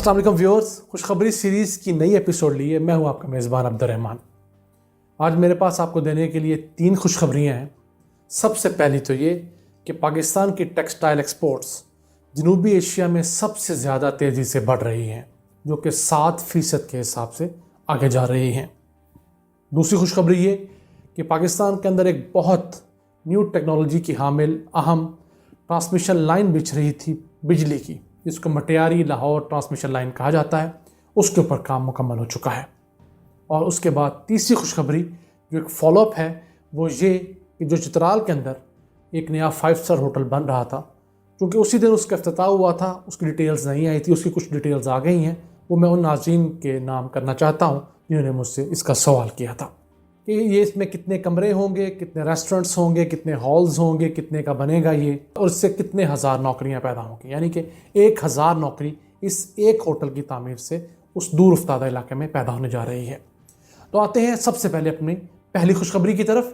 अस्सलाम वालेकुम व्यूअर्स, खुशखबरी सीरीज़ की नई एपिसोड लिए मैं हूं आपका मेज़बान अब्दुर्रहमान। आज मेरे पास आपको देने के लिए 3 खुशखबरियां हैं। सबसे पहली तो ये कि पाकिस्तान की टेक्सटाइल एक्सपोर्ट्स जनूबी एशिया में सबसे ज़्यादा तेज़ी से बढ़ रही हैं, जो कि 7% के हिसाब से आगे जा रही हैं। दूसरी खुशखबरी ये कि पाकिस्तान के अंदर एक बहुत न्यू टेक्नोलॉजी की हामिल अहम ट्रांसमिशन लाइन बिछ रही थी बिजली की, जिसको मटियारी लाहौर ट्रांसमिशन लाइन कहा जाता है। उसके ऊपर काम मुकम्मल हो चुका है। और उसके बाद तीसरी खुशखबरी जो एक फॉलोअप है वो ये कि जो चित्राल के अंदर एक नया 5 स्टार होटल बन रहा था, क्योंकि उसी दिन उसका इफ्तिताह हुआ था, उसकी डिटेल्स नहीं आई थी, उसकी कुछ डिटेल्स आ गई हैं। वो मैं उन नाज़रीन के नाम करना चाहता हूँ जिन्होंने मुझसे इसका सवाल किया था कि ये इसमें कितने कमरे होंगे, कितने रेस्टोरेंट्स होंगे, कितने हॉल्स होंगे, कितने का बनेगा ये, और इससे कितने हज़ार नौकरियां पैदा होंगी। यानी कि 1000 नौकरी इस एक होटल की तामीर से उस दूर उफ्तादा इलाके में पैदा होने जा रही है। तो आते हैं सबसे पहले अपनी पहली खुशखबरी की तरफ।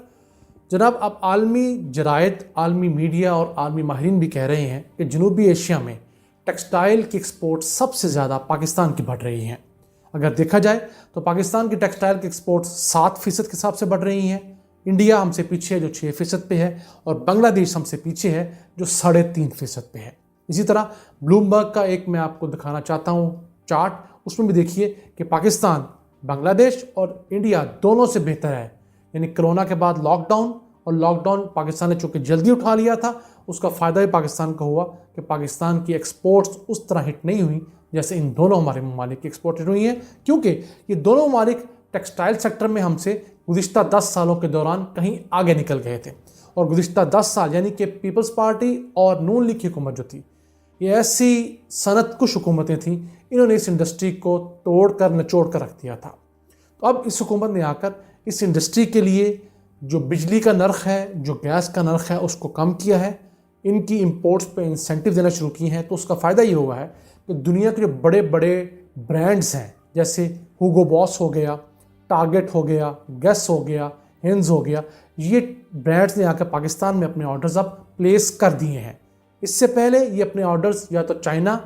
जनाब, अब आलमी जरायद, आलमी मीडिया और आलमी माहिरीन भी कह रहे हैं कि जनूबी एशिया में टेक्सटाइल की एक्सपोर्ट सबसे ज़्यादा पाकिस्तान की बढ़ रही हैं। अगर देखा जाए तो पाकिस्तान की टेक्सटाइल की एक्सपोर्ट 7% के हिसाब से बढ़ रही हैं। इंडिया हमसे पीछे है जो 6% पे है, और बांग्लादेश हमसे पीछे है जो 3.5% पे है। इसी तरह ब्लूमबर्ग का एक मैं आपको दिखाना चाहता हूँ चार्ट, उसमें भी देखिए कि पाकिस्तान, बांग्लादेश और इंडिया दोनों से बेहतर है। यानी कोरोना के बाद लॉकडाउन, और लॉकडाउन पाकिस्तान ने चूँकि जल्दी उठा लिया था, उसका फ़ायदा भी पाकिस्तान को हुआ कि पाकिस्तान की एक्सपोर्ट्स उस तरह हिट नहीं हुई जैसे इन दोनों हमारे ममालिक की एक्सपोर्ट हिट हुई हैं, क्योंकि ये दोनों ममालिक टेक्सटाइल सेक्टर में हमसे गुज़िश्ता 10 सालों के दौरान कहीं आगे निकल गए थे। और गुज़िश्ता 10 साल यानी कि पीपल्स पार्टी और नून लीग की हुकूमत जो थी, ये ऐसी सनत कुछ हुकूमतें थीं, इन्होंने इस इंडस्ट्री को तोड़ कर निचोड़ कर रख दिया था। तो अब इस हुकूमत ने आकर इस इंडस्ट्री के लिए जो बिजली का नर्ख़ है, जो गैस का नर्ख़ है, उसको कम किया है। इनकी इंपोर्ट्स पे इंसेंटिव देना शुरू किए हैं। तो उसका फ़ायदा ये हुआ है कि दुनिया के जो बड़े बड़े ब्रांड्स हैं, जैसे हुगो बॉस हो गया, टारगेट हो गया, गेस हो गया, हेंज हो गया, ये ब्रांड्स ने आकर पाकिस्तान में अपने ऑर्डर्स अब प्लेस कर दिए हैं। इससे पहले ये अपने ऑर्डर्स या तो चाइना,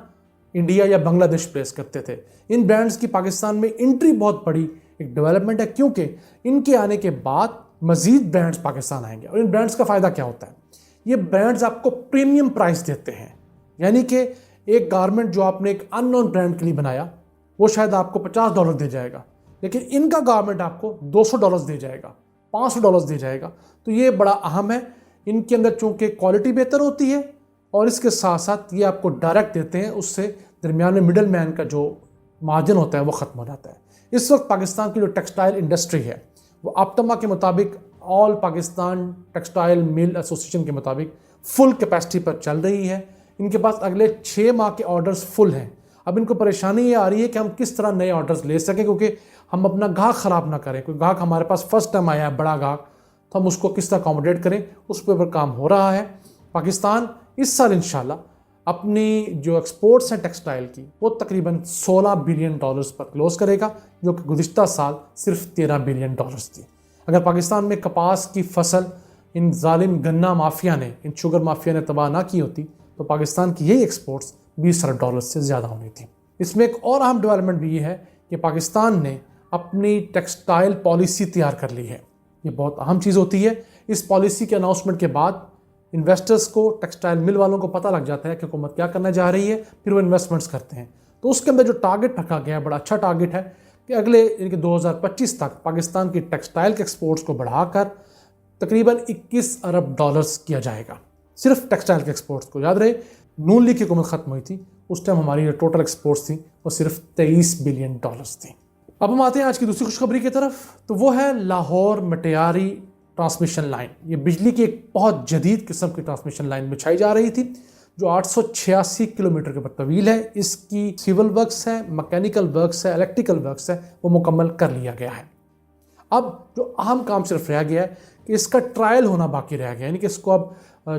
इंडिया या बांग्लादेश प्लेस करते थे। इन ब्रांड्स की पाकिस्तान में एंट्री बहुत बड़ी एक डेवलपमेंट है, क्योंकि इनके आने के बाद मज़ीद ब्रांड्स पाकिस्तान आएंगे। और इन ब्रांड्स का फ़ायदा क्या होता है? ये ब्रांड्स आपको प्रीमियम प्राइस देते हैं। यानी कि एक गारमेंट जो आपने एक अननोन ब्रांड के लिए बनाया, वो शायद आपको $50 दे जाएगा, लेकिन इनका गारमेंट आपको $200 दे जाएगा, $500 दे जाएगा। तो ये बड़ा अहम है। इनके अंदर चूँकि क्वालिटी बेहतर होती है, और इसके साथ साथ ये आपको डायरेक्ट देते हैं, उससे दरमियान में मिडल मैन का जो मार्जिन होता है वो ख़त्म हो जाता है। इस वक्त पाकिस्तान की जो टेक्सटाइल इंडस्ट्री है वो आपटमा के मुताबिक, all Pakistan textile mill association के मुताबिक फुल कैपेसिटी पर चल रही है। इनके पास अगले 6 माह के ऑर्डर्स फुल हैं। अब इनको परेशानी ये आ रही है कि हम किस तरह नए ऑर्डर्स ले सकें, क्योंकि हम अपना गाहक ख़राब ना करें। कोई गाहक हमारे पास फर्स्ट टाइम आया है, बड़ा गाहक, तो हम उसको किस तरह अकोमोडेट करें, उस पर काम हो रहा है। पाकिस्तान इस साल इंशाल्लाह अपनी जो एक्सपोर्ट्स हैं टेक्सटाइल की, वो तकरीबन $16 बिलियन पर क्लोज करेगा, जो कि गुज़िश्ता साल सिर्फ $13 बिलियन थी। अगर पाकिस्तान में कपास की फसल इन जालिम गन्ना माफिया ने, इन शुगर माफिया ने तबाह ना की होती, तो पाकिस्तान की यही एक्सपोर्ट्स $20 अरब से ज़्यादा होनी थी। इसमें एक और अहम डेवलपमेंट भी ये है कि पाकिस्तान ने अपनी टेक्सटाइल पॉलिसी तैयार कर ली है। ये बहुत अहम चीज़ होती है। इस पॉलिसी के अनाउंसमेंट के बाद इन्वेस्टर्स को, टेक्सटाइल मिल वालों को पता लग जाता है कि हुकूमत क्या करना जा रही है, फिर वो इन्वेस्टमेंट्स करते हैं। तो उसके अंदर जो टारगेट रखा गया है, बड़ा अच्छा टारगेट है कि अगले 2025 तक पाकिस्तान की टेक्सटाइल के एक्सपोर्ट्स को बढ़ाकर तकरीबन $21 अरब किया जाएगा, सिर्फ टेक्सटाइल के एक्सपोर्ट्स को। याद रहे, नून लीग की हुकूमत ख़त्म हुई थी, उस टाइम हमारी जो टोटल एक्सपोर्ट्स थी वो सिर्फ $23 बिलियन थी। अब हम आते हैं आज की दूसरी खुशखबरी की तरफ। तो वो है लाहौर मटियारी ट्रांसमिशन लाइन। ये बिजली की एक बहुत जदीद किस्म की ट्रांसमिशन लाइन बिछाई जा रही थी, जो 886 किलोमीटर के तवील है। इसकी सिविल वर्क्स है, मैकेनिकल वर्क्स है, इलेक्ट्रिकल वर्क्स है, वो मुकम्मल कर लिया गया है। अब जो अहम काम सिर्फ रह गया है कि इसका ट्रायल होना बाकी रह गया। यानी कि इसको अब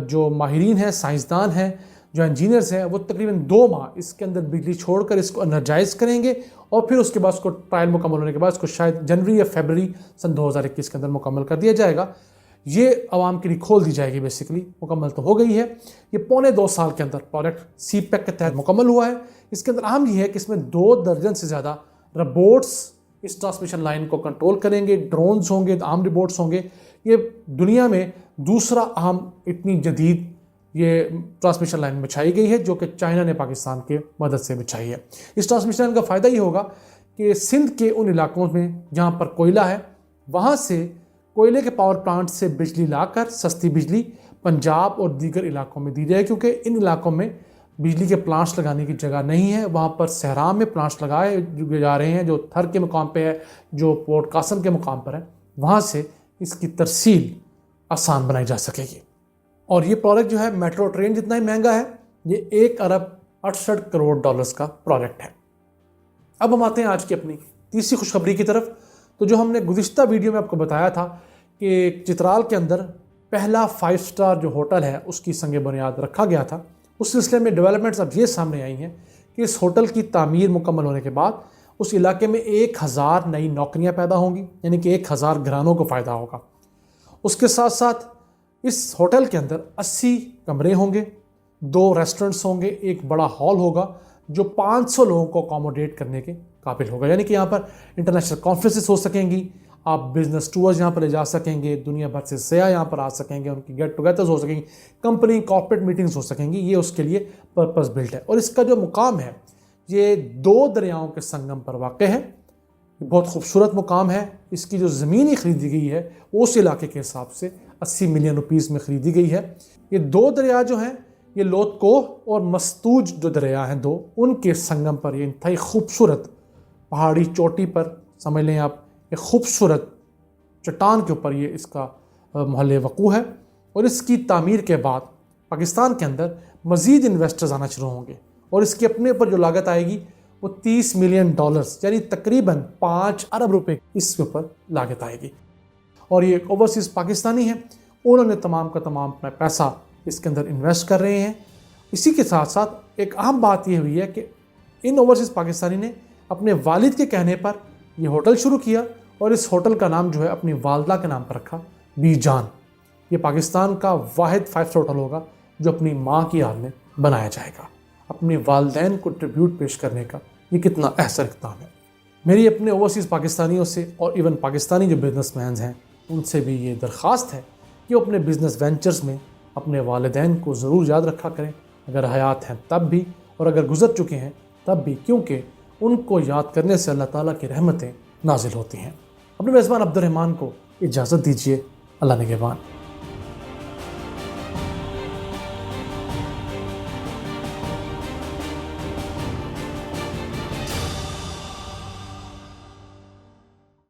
जो माहिरीन हैं, साइंसदान हैं, जो इंजीनियर्स हैं, वो तकरीबन 2 माह इसके अंदर बिजली छोड़कर इसको एनर्जाइज करेंगे, और फिर उसके बाद उसको ट्रायल मुकम्मल होने के बाद इसको शायद जनवरी या फरवरी सन 2021 के अंदर मुकम्मल कर दिया जाएगा। یہ عوام کے لیے کھول دی جائے گی. بیسیکلی مکمل تو ہو گئی ہے. یہ 1.25 سال کے اندر پروجیکٹ سی پیک کے تحت مکمل ہوا ہے. اس کے اندر اہم یہ ہے کہ اس میں 2 درجن سے زیادہ روبوٹس اس ٹرانسمیشن لائن کو کنٹرول کریں گے. ڈرونز ہوں گے, عام روبوٹس ہوں گے. یہ دنیا میں دوسرا اہم اتنی جدید یہ ٹرانسمیشن لائن بچھائی گئی ہے جو کہ چائنا نے پاکستان کے مدد سے بچھائی ہے. اس ٹرانسمیشن لائن کا فائدہ یہ ہوگا کہ سندھ کے ان علاقوں میں جہاں پر کوئلہ ہے وہاں سے کوئلے کے پاور پلانٹ سے بجلی لا کر سستی بجلی پنجاب اور دیگر علاقوں میں دی جائے, کیونکہ ان علاقوں میں بجلی کے پلانٹس لگانے کی جگہ نہیں ہے. وہاں پر صحرا میں پلانٹس لگائے جا رہے ہیں جو تھر کے مقام پہ ہے, جو پورٹ قاسم کے مقام پر ہے. وہاں سے اس کی ترسیل آسان بنائی جا سکے گی. اور یہ پروجیکٹ جو ہے میٹرو ٹرین جتنا ہی مہنگا ہے, یہ 1 ارب 68 کروڑ ڈالرز کا پروجیکٹ ہے. اب ہم آتے ہیں آج کی اپنی تیسری خوشخبری کی طرف. تو جو ہم نے گزشتہ ویڈیو میں آپ کو بتایا تھا کہ چترال کے اندر پہلا 5 سٹار جو ہوٹل ہے اس کی سنگ بنیاد رکھا گیا تھا, اس سلسلے میں ڈیولپمنٹس اب یہ سامنے آئی ہیں کہ اس ہوٹل کی تعمیر مکمل ہونے کے بعد اس علاقے میں 1000 نئی نوکریاں پیدا ہوں گی, یعنی کہ 1000 گھرانوں کو فائدہ ہوگا. اس کے ساتھ ساتھ اس ہوٹل کے اندر 80 کمرے ہوں گے, 2 ریسٹورنٹس ہوں گے, ایک بڑا ہال ہوگا جو 500 لوگوں کو اکاموڈیٹ کرنے کے قابل ہوگا. یعنی کہ یہاں پر انٹرنیشنل کانفرنسز ہو سکیں گی, آپ بزنس ٹورز یہاں پر لے جا سکیں گے, دنیا بھر سے سیاح یہاں پر آ سکیں گے, ان کی گیٹ ٹوگیدرز ہو سکیں گی, کمپنی کارپوریٹ میٹنگز ہو سکیں گی. یہ اس کے لیے پرپز بلٹ ہے. اور اس کا جو مقام ہے یہ 2 دریاؤں کے سنگم پر واقع ہے. بہت خوبصورت مقام ہے. اس کی جو زمینی خریدی گئی ہے وہ اس علاقے کے حساب سے 80 ملین روپیز میں خریدی گئی ہے. یہ 2 دریا جو ہیں یہ لوت کوہ اور مستوج جو دریا ہیں 2, ان کے سنگم پر یہ انتہائی خوبصورت پہاڑی چوٹی پر سمجھ لیں آپ, ایک خوبصورت چٹان کے اوپر یہ اس کا محل وقوع ہے. اور اس کی تعمیر کے بعد پاکستان کے اندر مزید انویسٹرز آنا شروع ہوں گے اور اس کے اپنے اوپر جو لاگت آئے گی وہ $30 ملین, یعنی تقریباً 5 ارب روپے اس کے اوپر لاگت آئے گی. اور یہ ایک اوورسیز پاکستانی ہیں, انہوں نے تمام کا تمام اپنا پیسہ اس کے اندر انویسٹ کر رہے ہیں. اسی کے ساتھ ساتھ ایک اہم بات یہ ہوئی ہے کہ ان اوورسیز پاکستانی نے اپنے والد کے کہنے پر یہ ہوٹل شروع کیا اور اس ہوٹل کا نام جو ہے اپنی والدہ کے نام پر رکھا, بی جان. یہ پاکستان کا واحد 5 سٹار ہوٹل ہوگا جو اپنی ماں کی یاد میں بنایا جائے گا. اپنے والدین کو ٹریبیوٹ پیش کرنے کا یہ کتنا احسن اقدام ہے. میری اپنے اوورسیز پاکستانیوں سے اور ایون پاکستانی جو بزنس مینز ہیں ان سے بھی یہ درخواست ہے کہ وہ اپنے بزنس وینچرز میں اپنے والدین کو ضرور یاد رکھا کریں, اگر حیات ہیں تب بھی اور اگر گزر چکے ہیں تب بھی, کیونکہ ان کو یاد کرنے سے اللہ تعالیٰ کی رحمتیں نازل ہوتی ہیں. اپنے میزبان عبد الرحمان کو اجازت دیجیے. اللہ نگہبان.